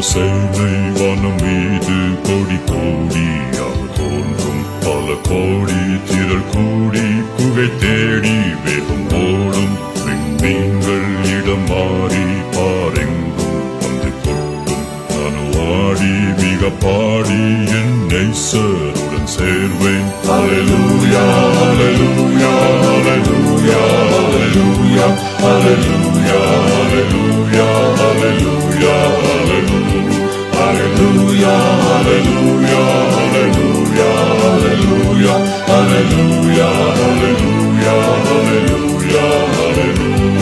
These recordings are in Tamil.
சேனை வனம் மீது கொடி கோடியாக தோன்றும் பல கோடி திரள் கூடி குகை தேடி வேகம் ஓடும் விண்மீன்கள் இடம் மாறி பாரெங்கும் வந்து கொட்டும் தனுவாடி மிக பாடி என் நேசருடன் சேர்வேன். அல்லேலூயா அல்லேலூயா அல்லேலூயா அல்லேலூயா அல்லேலூயா அல்லேலூயா அல்லேலூயா Hallelujah, hallelujah, hallelujah, hallelujah, hallelujah, hallelujah, hallelujah, hallelujah.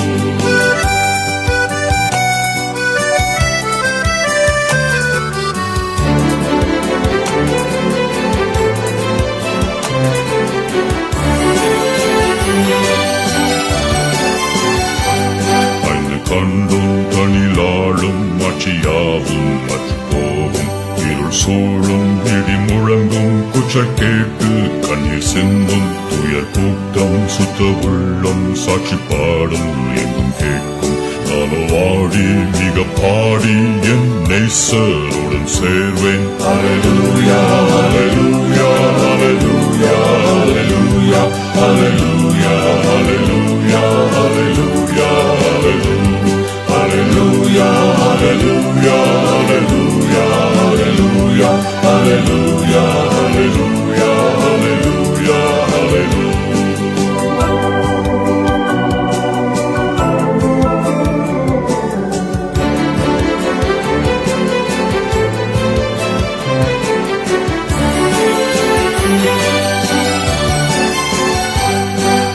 Eine Kandung கனிலாளும் மச்சியாவும் சூழும் இடி முழங்கும் குச்சல் கேட்டு கண்ணீர் சிந்தும் துயர் கூட்டம் சுத்த உள்ளம் சாட்சி பாடும் எங்கும் கேட்கும் நானவாடி மிக பாடி என் நேசருடன் சேர்வேன். அல்லேலூயா அல்லேலூயா அல்லேலூயா அல்லேலூயா அல்லேலூயா அல்லேலூயா அல்லேலூயா அல்லேலூயா அல்லேலூயா அல்லேலூயா Hallelujah, hallelujah, hallelujah, hallelujah, hallelujah.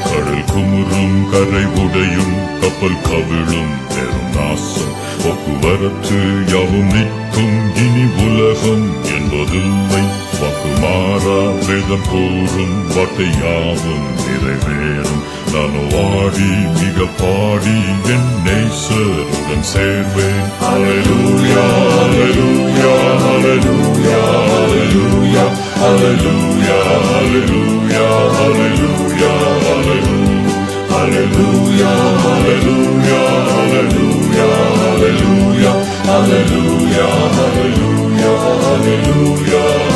கடல் குமுறும் கரை உடையும் கப்பல் கவிழும் பெரும் நாசம் போக்குவரத்து யாவும் நிற்கும் இனி உலகம் என்பதில்லை வாக்கு மாறா வேதம் கூறும் வார்த்தை யாவும் நிறைவேறும் நானவாடி மிக பாடி என் நேசருடன் சேர்வேன். அல்லேலூயா அல்லேலூயா அல்லேலூயா அல்லேலூயா அல்லேலூயா அல்லேலூயா அல்லேலூயா அல்லேலூயா அல்லேலூயா அல்லேலூயா Hallelujah, hallelujah, hallelujah, hallelujah.